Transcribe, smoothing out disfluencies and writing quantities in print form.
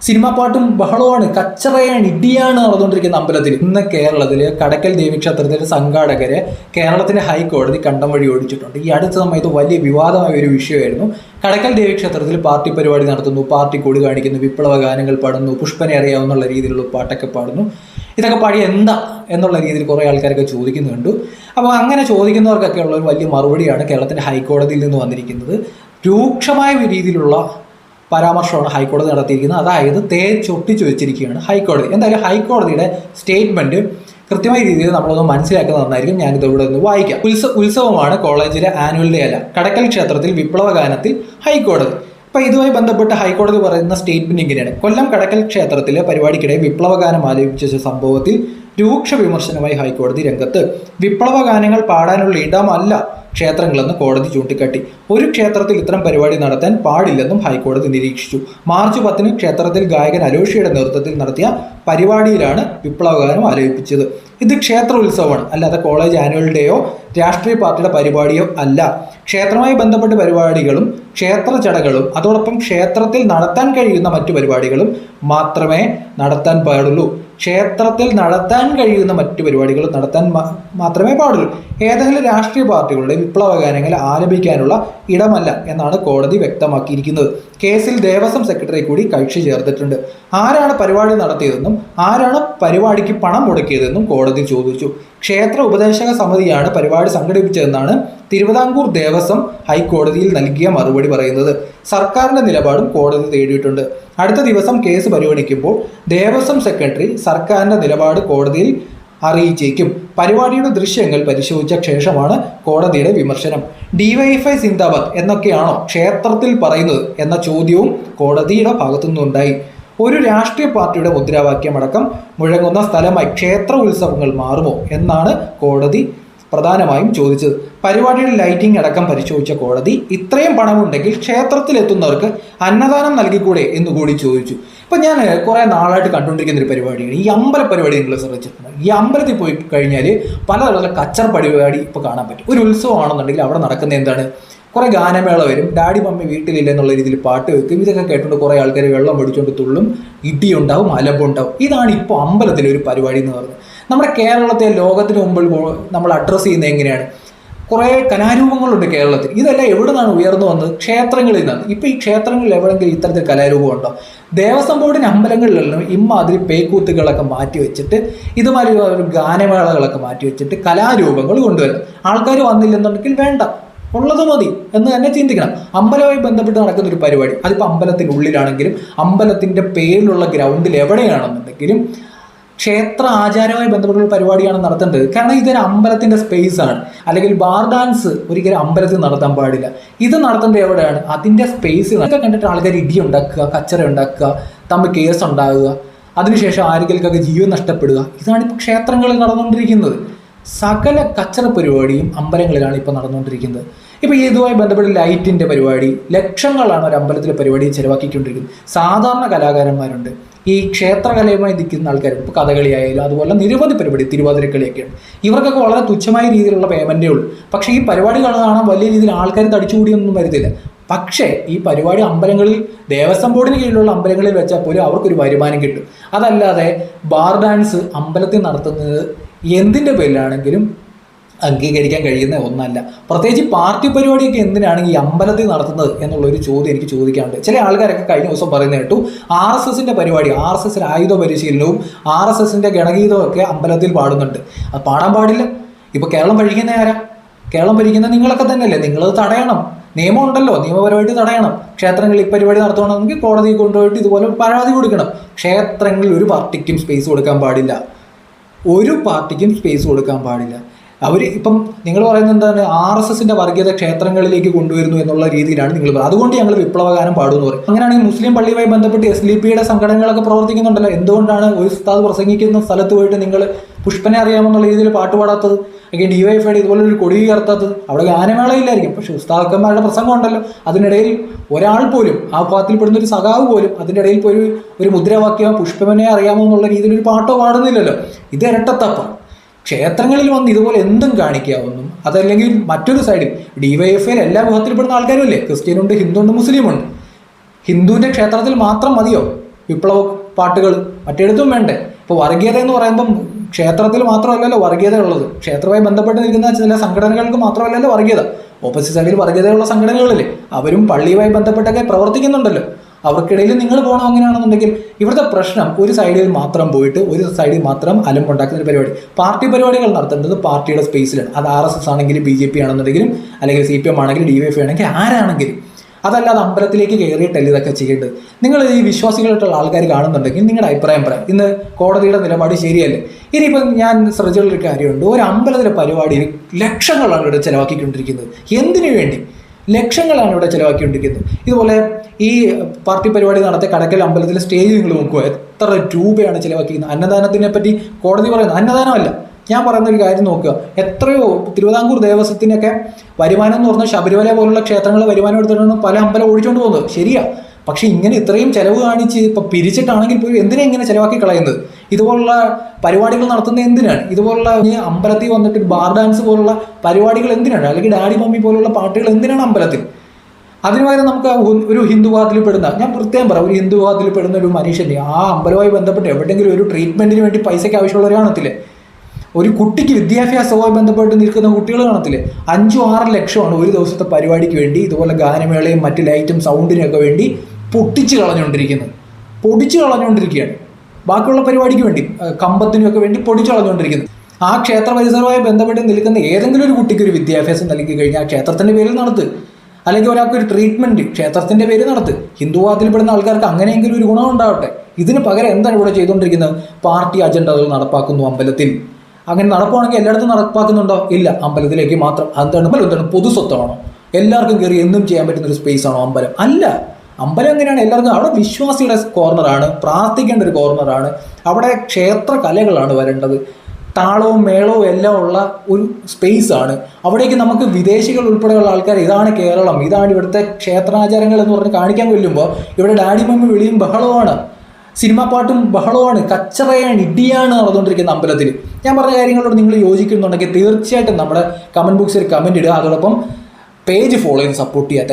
Cinema പാട്ടും ബഹളമാണ്, കച്ചറയാണ്, ഇടിയാണ് നടന്നുകൊണ്ടിരിക്കുന്ന അമ്പലത്തിൽ. ഇന്ന് കേരളത്തിൽ കടക്കൽ ദേവീക്ഷേത്രത്തിലെ സംഘാടകരെ കേരളത്തിന്റെ ഹൈക്കോടതി കണ്ടം വഴി ഓടിച്ചിട്ടുണ്ട്. ഈ അടുത്ത സമയത്ത് വലിയ വിവാദമായ ഒരു വിഷയമായിരുന്നു. കടക്കൽ ദേവീക്ഷേത്രത്തിൽ പാർട്ടി പരിപാടി നടത്തുന്നു, പാർട്ടി കൊടി കാണിക്കുന്നു, വിപ്ലവ ഗാനങ്ങൾ പാടുന്നു, പുഷ്പനെ അറിയാവുന്നുള്ള രീതിയിലുള്ള പാട്ടൊക്കെ പാടുന്നു. ഇതൊക്കെ പാടി എന്താ എന്നുള്ള രീതിയിൽ കുറേ ആൾക്കാരൊക്കെ ചോദിക്കുന്നുണ്ട്. അപ്പോൾ അങ്ങനെ ചോദിക്കുന്നവർക്കൊക്കെ ഉള്ള ഒരു വലിയ മറുപടിയാണ് കേരളത്തിന്റെ ഹൈക്കോടതിയിൽ നിന്ന് വന്നിരിക്കുന്നത്. രൂക്ഷമായ രീതിയിലുള്ള പരാമർശമാണ് ഹൈക്കോടതി നടത്തിയിരിക്കുന്നത്. അതായത് തേച്ചൊട്ടിച്ചു വെച്ചിരിക്കുകയാണ് ഹൈക്കോടതി. എന്തായാലും ഹൈക്കോടതിയുടെ സ്റ്റേറ്റ്മെന്റ് കൃത്യമായ രീതിയിൽ നമ്മളൊന്ന് മനസ്സിലാക്കുന്നത് നന്നായിരിക്കും. ഞാനിത് ഇവിടെ നിന്ന് വായിക്കാം. ഉത്സവമാണ് കോളേജിലെ ആനുവൽ ഡേ അല്ല. കടക്കൽ ക്ഷേത്രത്തിൽ വിപ്ലവ ഗാനത്തിൽ ഹൈക്കോടതി. അപ്പോൾ ഇതുമായി ബന്ധപ്പെട്ട് ഹൈക്കോടതി പറയുന്ന സ്റ്റേറ്റ്മെന്റ് ഇങ്ങനെയാണ്: കൊല്ലം കടക്കൽ ക്ഷേത്രത്തിലെ പരിപാടിക്കിടെ വിപ്ലവഗാനം ആലപിച്ച സംഭവത്തിൽ രൂക്ഷ വിമർശനമായി ഹൈക്കോടതി രംഗത്ത്. വിപ്ലവ ഗാനങ്ങൾ പാടാനുള്ള ഇടമല്ല ക്ഷേത്രങ്ങളെന്ന് കോടതി ചൂണ്ടിക്കാട്ടി. ഒരു ക്ഷേത്രത്തിൽ ഇത്തരം പരിപാടി നടത്താൻ പാടില്ലെന്നും ഹൈക്കോടതി നിരീക്ഷിച്ചു. മാർച്ച് 10 ക്ഷേത്രത്തിൽ ഗായകൻ അലോഷിയുടെ നേതൃത്വത്തിൽ നടത്തിയ പരിപാടിയിലാണ് വിപ്ലവഗാനം ആലപിച്ചത്. ഇത് ക്ഷേത്ര ഉത്സവമാണ്, അല്ലാതെ കോളേജ് ആനുവൽ ഡേയോ രാഷ്ട്രീയ പാർട്ടിയുടെ പരിപാടിയോ അല്ല. ക്ഷേത്രവുമായി ബന്ധപ്പെട്ട പരിപാടികളും ക്ഷേത്ര ചടങ്ങുകളും അതോടൊപ്പം ക്ഷേത്രത്തിൽ നടത്താൻ കഴിയുന്ന മറ്റു പരിപാടികളും മാത്രമേ നടത്താൻ പാടുള്ളൂ. ക്ഷേത്രത്തിൽ നടത്താൻ കഴിയുന്ന മറ്റു പരിപാടികൾ നടത്താൻ മാത്രമേ പാടുള്ളൂ. ഏതെങ്കിലും രാഷ്ട്രീയ പാർട്ടികളുടെ വിപ്ലവ ഗാനങ്ങൾ ആലപിക്കാനുള്ള ഇടമല്ല എന്നാണ് കോടതി വ്യക്തമാക്കിയിരിക്കുന്നത്. കേസിൽ ദേവസ്വം സെക്രട്ടറി കൂടി കക്ഷി ചേർത്തിട്ടുണ്ട്. ആരാണ് പരിപാടി നടത്തിയതെന്നും ആരാണ് പരിപാടിക്ക് പണം മുടക്കിയതെന്നും കോടതി ചോദിച്ചു. ക്ഷേത്ര ഉപദേശക സമിതിയാണ് പരിപാടി സംഘടിപ്പിച്ചതെന്നാണ് തിരുവിതാംകൂർ ദേവസ്വം ഹൈക്കോടതിയിൽ നൽകിയ മറുപടി പറയുന്നത്. സർക്കാരിന്റെ നിലപാടും കോടതി തേടിയിട്ടുണ്ട്. അടുത്ത ദിവസം കേസ് പരിഗണിക്കുമ്പോൾ ദേവസ്വം സെക്രട്ടറി സർക്കാരിന്റെ നിലപാട് കോടതിയിൽ അറിയിച്ചേക്കും. പരിപാടിയുടെ ദൃശ്യങ്ങൾ പരിശോധിച്ച ശേഷമാണ് കോടതിയുടെ വിമർശനം. ഡിവൈഎഫ്ഐ സിന്ദാബാദ് എന്നൊക്കെയാണോ ക്ഷേത്രത്തിൽ പറയുന്നത് എന്ന ചോദ്യവും കോടതിയുടെ ഭാഗത്തുനിന്നുണ്ടായി. ഒരു രാഷ്ട്രീയ പാർട്ടിയുടെ മുദ്രാവാക്യമടക്കം മുഴങ്ങുന്ന സ്ഥലമായി ക്ഷേത്ര ഉത്സവങ്ങൾ മാറുമോ എന്നാണ് കോടതി പ്രധാനമായും ചോദിച്ചത്. പരിപാടിയുടെ ലൈറ്റിംഗ് അടക്കം പരിശോധിച്ച കോടതി ഇത്രയും പണമുണ്ടെങ്കിൽ ക്ഷേത്രത്തിൽ എത്തുന്നവർക്ക് അന്നദാനം നൽകിക്കൂടെ എന്നുകൂടി ചോദിച്ചു. ഇപ്പം ഞാൻ കുറേ നാളായിട്ട് കണ്ടുകൊണ്ടിരിക്കുന്ന ഒരു പരിപാടിയാണ് ഈ അമ്പല പരിപാടി. നിങ്ങൾ ശ്രദ്ധിച്ചിട്ടുണ്ട്, ഈ അമ്പലത്തിൽ പോയി കഴിഞ്ഞാൽ പലതരത്തിലുള്ള കച്ചറ പരിപാടി ഇപ്പോൾ കാണാൻ പറ്റും. ഒരു ഉത്സവമാണെന്നുണ്ടെങ്കിൽ അവിടെ നടക്കുന്ന എന്താണ്, കുറേ ഗാനമേള വരും, ഡാഡി മമ്മി വീട്ടിലില്ല എന്നുള്ള രീതിയിൽ പാട്ട് വെക്കും. ഇതൊക്കെ കേട്ടുകൊണ്ട് കുറേ ആൾക്കാർ വെള്ളം അടിച്ചുകൊണ്ട് തുള്ളും, ഇടിയുണ്ടാവും, അലമ്പുണ്ടാവും. ഇതാണ് ഇപ്പോൾ അമ്പലത്തിലെ ഒരു പരിപാടി എന്ന് പറയുന്നത്. നമ്മുടെ കേരളത്തെ ലോകത്തിന് മുമ്പിൽ നമ്മൾ അഡ്രസ്സ് ചെയ്യുന്നത് എങ്ങനെയാണ്? കുറേ കലാരൂപങ്ങളുണ്ട് കേരളത്തിൽ. ഇതെല്ലാം എവിടെ നിന്നാണ് ഉയർന്നു വന്നത്? ക്ഷേത്രങ്ങളിൽ നിന്നാണ്. ഇപ്പം ഈ ക്ഷേത്രങ്ങളിൽ എവിടെയെങ്കിലും ഇത്തരത്തിൽ കലാരൂപം ഉണ്ടോ? ദേവസ്വം ബോർഡിന് അമ്പലങ്ങളിലെല്ലാം ഇമ്മാതിരി പേക്കൂത്തുകളൊക്കെ മാറ്റി വെച്ചിട്ട് ഇതുമാതിരി ഒരു ഗാനമേളകളൊക്കെ മാറ്റി വെച്ചിട്ട് കലാരൂപങ്ങൾ കൊണ്ടുവരണം. ആൾക്കാർ വന്നില്ലെന്നുണ്ടെങ്കിൽ വേണ്ട, ഉള്ളത് മതി എന്ന് തന്നെ ചിന്തിക്കണം. അമ്പലവുമായി ബന്ധപ്പെട്ട് നടക്കുന്ന ഒരു പരിപാടി, അതിപ്പോൾ അമ്പലത്തിനുള്ളിലാണെങ്കിലും അമ്പലത്തിൻ്റെ പേരിലുള്ള ഗ്രൗണ്ടിൽ എവിടെയാണെന്നുണ്ടെങ്കിലും ക്ഷേത്ര ആചാരവുമായി ബന്ധപ്പെട്ടുള്ള പരിപാടിയാണ് നടത്തേണ്ടത്. കാരണം ഇതൊരു അമ്പലത്തിൻ്റെ സ്പേസ് ആണ്. അല്ലെങ്കിൽ ബാർ ഡാൻസ് ഒരിക്കലും അമ്പലത്തിൽ നടത്താൻ പാടില്ല. ഇത് നടത്തേണ്ടത് എവിടെയാണ്? അതിൻ്റെ സ്പേസ്. ഇതൊക്കെ കണ്ടിട്ട് ആൾക്കാർ ഇടി ഉണ്ടാക്കുക, കച്ചറ ഉണ്ടാക്കുക, തമ്മിൽ കേസ് ഉണ്ടാകുക, അതിനുശേഷം ആരെങ്കിലൊക്കെ ജീവൻ നഷ്ടപ്പെടുക. ഇതാണിപ്പോൾ ക്ഷേത്രങ്ങളിൽ നടന്നുകൊണ്ടിരിക്കുന്നത്. സകല കച്ചറ പരിപാടിയും അമ്പലങ്ങളിലാണ് ഇപ്പോൾ നടന്നുകൊണ്ടിരിക്കുന്നത്. ഇപ്പോൾ ഇതുമായി ബന്ധപ്പെട്ട് ലൈറ്റിൻ്റെ പരിപാടി ലക്ഷങ്ങളാണ് ഒരു അമ്പലത്തിലെ പരിപാടി ചിലവാക്കിക്കൊണ്ടിരിക്കുന്നത്. സാധാരണ കലാകാരന്മാരുണ്ട്, ഈ ക്ഷേത്രകലയുമായി നിൽക്കുന്ന ആൾക്കാരുണ്ട്. ഇപ്പോൾ കഥകളി ആയാലും അതുപോലെ നിരവധി പരിപാടി, തിരുവാതിരക്കളിയൊക്കെയാണ്. ഇവർക്കൊക്കെ വളരെ തുച്ഛമായ രീതിയിലുള്ള പേയ്മെൻറ്റേ ഉള്ളൂ. പക്ഷേ ഈ പരിപാടികൾ കാണാൻ വലിയ രീതിയിൽ ആൾക്കാർ തടിച്ചുകൂടിയൊന്നും വരുന്നില്ല. പക്ഷേ ഈ പരിപാടി അമ്പലങ്ങളിൽ ദേവസ്വം ബോർഡിന് കീഴിലുള്ള അമ്പലങ്ങളിൽ വെച്ചാൽ പോലും അവർക്കൊരു വരുമാനം കിട്ടും. അതല്ലാതെ ബാർ ഡാൻസ് അമ്പലത്തിൽ നടത്തുന്നത് എന്തിൻ്റെ പേരിലാണെങ്കിലും അംഗീകരിക്കാൻ കഴിയുന്ന ഒന്നല്ല. പ്രത്യേകിച്ച് പാർട്ടി പരിപാടിയൊക്കെ എന്തിനാണ് ഈ അമ്പലത്തിൽ നടത്തുന്നത് എന്നുള്ളൊരു ചോദ്യം എനിക്ക് ചോദിക്കാറുണ്ട്. ചില ആൾക്കാരൊക്കെ കഴിഞ്ഞ ദിവസം പറയുന്നത് കേട്ടു, RSSന്റെ പരിപാടി, RSS ആയുധ പരിശീലനവും RSSന്റെ ഗണഗീതവും ഒക്കെ അമ്പലത്തിൽ പാടുന്നുണ്ട്. അത് പാടാൻ പാടില്ല. ഇപ്പോൾ കേരളം ഭരിക്കുന്ന ആരാ? കേരളം ഭരിക്കുന്ന നിങ്ങളൊക്കെ തന്നെയല്ലേ? നിങ്ങളത് തടയണം. നിയമം ഉണ്ടല്ലോ, നിയമപരമായിട്ട് തടയണം. ക്ഷേത്രങ്ങളിൽ ഈ പരിപാടി നടത്തണമെങ്കിൽ കോടതിയിൽ കൊണ്ടുപോയിട്ട് ഇതുപോലെ പരാതി കൊടുക്കണം. ക്ഷേത്രങ്ങളിൽ ഒരു പാർട്ടിക്കും സ്പേസ് കൊടുക്കാൻ പാടില്ല. ഒരു പാർട്ടിക്കും സ്പേസ് കൊടുക്കാൻ പാടില്ല. അവർ ഇപ്പം നിങ്ങൾ പറയുന്നത് എന്താണ്, RSSന്റെ വർഗീയത ക്ഷേത്രങ്ങളിലേക്ക് കൊണ്ടുവരുന്നു എന്നുള്ള രീതിയിലാണ് നിങ്ങൾ പറയുന്നത്. അതുകൊണ്ട് ഞങ്ങൾ വിപ്ലവഗാനം പാടുമെന്ന് പറയും. അങ്ങനെയാണെങ്കിൽ മുസ്ലിം പള്ളിയുമായി ബന്ധപ്പെട്ട് SLPയുടെ സംഘടനകളൊക്കെ പ്രവർത്തിക്കുന്നുണ്ടല്ലോ. എന്തുകൊണ്ടാണ് ഒരു ഉസ്താദ് പ്രസംഗിക്കുന്ന സ്ഥലത്ത് പോയിട്ട് നിങ്ങൾ പുഷ്പനെ അറിയാമെന്നുള്ള രീതിയിൽ പാട്ട് പാടാത്തത്? അല്ലെങ്കിൽ DYFIയുടെ ഇതുപോലെ ഒരു കൊടി ഉയർത്താത്തത്? അവിടെ ഗാനമേളയില്ലായിരിക്കും, പക്ഷെ ഉസ്താദന്മാരുടെ പ്രസംഗം ഉണ്ടല്ലോ. അതിനിടയിൽ ഒരാൾ പോലും, ആ ഭാഗത്തിൽപ്പെടുന്ന ഒരു സഖാവ് പോലും അതിൻ്റെ ഇടയിൽ പോയി ഒരു മുദ്രാവാക്യം പുഷ്പനെ അറിയാമോ എന്നുള്ള രീതിയിൽ ഒരു പാട്ടോ പാടുന്നില്ലല്ലോ. ഇത് ഇരട്ടത്തപ്പാണ്. ക്ഷേത്രങ്ങളിൽ വന്ന് ഇതുപോലെ എന്തും കാണിക്കാവുന്നു. അതല്ലെങ്കിൽ മറ്റൊരു സൈഡിൽ DYFIയിൽ എല്ലാ വിഭാഗത്തിൽപ്പെടുന്ന ആൾക്കാരും ഇല്ലേ? ക്രിസ്ത്യനുണ്ട്, ഹിന്ദു ഉണ്ട്, മുസ്ലിമുണ്ട്. ഹിന്ദുവിൻ്റെ ക്ഷേത്രത്തിൽ മാത്രം മതിയോ വിപ്ലവ പാട്ടുകൾ മറ്റെടുത്തും വേണ്ടേ? ഇപ്പോൾ വർഗീയത എന്ന് പറയുമ്പം ക്ഷേത്രത്തിൽ മാത്രമല്ലല്ലോ വർഗീയത ഉള്ളത്, ക്ഷേത്രവുമായി ബന്ധപ്പെട്ട് നിൽക്കുന്ന ചില സംഘടനകൾക്ക് മാത്രമല്ലല്ലോ വർഗീയത. ഓപ്പോസിറ്റ് സൈഡിൽ വർഗീയതയുള്ള സംഘടനകളില്ലേ, അവരും പള്ളിയുമായി ബന്ധപ്പെട്ടൊക്കെ പ്രവർത്തിക്കുന്നുണ്ടല്ലോ. അവർക്കിടയിൽ നിങ്ങൾ പോകണം. അങ്ങനെയാണെന്നുണ്ടെങ്കിൽ ഇവിടുത്തെ പ്രശ്നം ഒരു സൈഡിൽ മാത്രം പോയിട്ട് ഒരു സൈഡിൽ മാത്രം അലമ്പുണ്ടാക്കുന്ന ഒരു പരിപാടി. പാർട്ടി പരിപാടികൾ നടത്തേണ്ടത് പാർട്ടിയുടെ സ്പേസിലാണ്. അത് RSS ആണെങ്കിലും BJP ആണെന്നുണ്ടെങ്കിലും അല്ലെങ്കിൽ CPM ആണെങ്കിലും DYFI ആണെങ്കിലും ആരാണെങ്കിലും. അതല്ലാതെ അമ്പലത്തിലേക്ക് കയറിയിട്ടല്ല ഇതൊക്കെ ചെയ്യേണ്ടത്. നിങ്ങൾ ഈ വിശ്വാസികളായിട്ടുള്ള ആൾക്കാർ കാണുന്നുണ്ടെങ്കിൽ നിങ്ങളുടെ അഭിപ്രായം പറയാം. ഇന്ന് കോടതിയുടെ നിലപാട് ശരിയല്ലേ? ഇനിയിപ്പം ഞാൻ ശ്രദ്ധിച്ചുള്ളൊരു കാര്യമുണ്ട്, ഒരു അമ്പലത്തിലെ പരിപാടിയിൽ ലക്ഷങ്ങളാണ് ഇവിടെ ചിലവാക്കിക്കൊണ്ടിരിക്കുന്നത്. എന്തിനു വേണ്ടി? ലക്ഷങ്ങളാണ് ഇവിടെ ചിലവാക്കിക്കൊണ്ടിരിക്കുന്നത്. ഇതുപോലെ ഈ പാർട്ടി പരിപാടി നടത്തിയ കടക്കൽ അമ്പലത്തിലെ സ്റ്റേജ് നിങ്ങൾ നോക്കുക, എത്ര രൂപയാണ് ചിലവാക്കിക്കുന്നത്. അന്നദാനത്തിനെ പറ്റി കോടതി പറയുന്നത് അന്നദാനമല്ല, ഞാൻ പറയുന്ന ഒരു കാര്യം നോക്കുക, എത്രയോ തിരുവിതാംകൂർ ദേവസ്വത്തിനൊക്കെ വരുമാനം എന്ന് പറഞ്ഞാൽ ശബരിമല പോലുള്ള ക്ഷേത്രങ്ങൾ വരുമാനം എടുത്തിട്ടാണ് പല അമ്പലം ഓടിച്ചുകൊണ്ട് പോകുന്നത്. ശരിയാ, പക്ഷെ ഇങ്ങനെ ഇത്രയും ചെലവ് കാണിച്ച് ഇപ്പം പിരിച്ചിട്ടാണെങ്കിൽ പോലും എന്തിനാ ഇങ്ങനെ ചിലവാക്കി കളയുന്നത്? ഇതുപോലുള്ള പരിപാടികൾ നടത്തുന്നത് എന്തിനാണ്? ഇതുപോലുള്ള അമ്പലത്തിൽ വന്നിട്ട് ബാർ ഡാൻസ് പോലുള്ള പരിപാടികൾ എന്തിനാണ്? അല്ലെങ്കിൽ ഡാഡി മമ്മി പോലുള്ള പാട്ടുകൾ എന്തിനാണ് അമ്പലത്തിൽ? അതിന് പകരം നമുക്ക് ഒരു ഹിന്ദു വിഭാഗത്തിൽ പെടുന്ന, ഞാൻ പ്രത്യേകം പറയാം, ഒരു ഹിന്ദു വിഭാഗത്തിൽ പെടുന്ന ഒരു മനുഷ്യനെ ആ അമ്പലവുമായി ബന്ധപ്പെട്ട് എവിടെയെങ്കിലും ഒരു ട്രീറ്റ്മെന്റിന് വേണ്ടി പൈസയ്ക്ക് ആവശ്യമുള്ളവർ കാണത്തില്ലേ? ഒരു കുട്ടിക്ക് വിദ്യാഭ്യാസവുമായി ബന്ധപ്പെട്ട് നിൽക്കുന്ന കുട്ടികൾ കാണത്തില്ലേ? 5-6 ലക്ഷമാണ് ഒരു ദിവസത്തെ പരിപാടിക്ക് വേണ്ടി ഇതുപോലെ ഗാനമേളയും മറ്റ് ലൈറ്റും സൗണ്ടിനൊക്കെ വേണ്ടി പൊടിച്ചു കളഞ്ഞുകൊണ്ടിരിക്കുകയാണ്. ബാക്കിയുള്ള പരിപാടിക്ക് വേണ്ടി കമ്പത്തിനുമൊക്കെ വേണ്ടി പൊടിച്ചു കളഞ്ഞുകൊണ്ടിരിക്കുന്നത്. ആ ക്ഷേത്ര പരിസരവുമായി ബന്ധപ്പെട്ട് നിൽക്കുന്ന ഏതെങ്കിലും ഒരു കുട്ടിക്ക് ഒരു വിദ്യാഭ്യാസം നൽകി കഴിഞ്ഞാൽ ആ ക്ഷേത്രത്തിൻ്റെ പേരിൽ നടത്ത്, അല്ലെങ്കിൽ ഒരാൾക്ക് ഒരു ട്രീറ്റ്മെൻറ്റ് ക്ഷേത്രത്തിൻ്റെ പേര് നടത്ത്. ഹിന്ദുവാദത്തിൽപ്പെടുന്ന ആൾക്കാർക്ക് അങ്ങനെയെങ്കിലും ഒരു ഗുണം ഉണ്ടാവട്ടെ. ഇതിന് പകരം എന്താണ് ഇവിടെ ചെയ്തുകൊണ്ടിരിക്കുന്നത്? പാർട്ടി അജണ്ടകൾ നടപ്പാക്കുന്നു അമ്പലത്തിൽ. അങ്ങനെ നടപ്പാണെങ്കിൽ എല്ലായിടത്തും നടപ്പാക്കുന്നുണ്ടോ? ഇല്ല, അമ്പലത്തിലേക്ക് മാത്രം. എന്താണ് പൊതുസ്വത്താണോ? എല്ലാവർക്കും കയറി എന്നും ചെയ്യാൻ പറ്റുന്ന ഒരു സ്പേസ് ആണോ അമ്പലം? അല്ല. അമ്പലം എങ്ങനെയാണ് എല്ലാവർക്കും? അവിടെ വിശ്വാസിയുടെ കോർണറാണ്, പ്രാർത്ഥിക്കേണ്ട ഒരു കോർണറാണ്, അവിടെ ക്ഷേത്ര കലകളാണ് വരേണ്ടത്, താളവും മേളവും എല്ലാം ഉള്ള ഒരു സ്പേസ് ആണ്. അവിടേക്ക് നമുക്ക് വിദേശികൾ ഉൾപ്പെടെയുള്ള ആൾക്കാർ ഇതാണ് കേരളം, ഇതാണ് ഇവിടുത്തെ ക്ഷേത്രാചാരങ്ങൾ എന്ന് പറഞ്ഞ് കാണിക്കാൻ കൊല്ലുമ്പോൾ ഇവിടെ ഡാഡി മമ്മി വിളിയും ബഹളവുമാണ്, സിനിമാ പാട്ടും ബഹളമാണ്, കച്ചറയാണ്, ഇടിയാണ് നടന്നുകൊണ്ടിരിക്കുന്ന അമ്പലത്തിൽ. ഞാൻ പറഞ്ഞ കാര്യങ്ങളോട് നിങ്ങൾ യോജിക്കുന്നുണ്ടെങ്കിൽ തീർച്ചയായിട്ടും നമ്മുടെ കമൻറ്റ് ബോക്സിൽ കമൻറ്റ് ഇടുക. അതോടൊപ്പം പേജ് ഫോളോ ചെയ്ത് സപ്പോർട്ട് ചെയ്യുക.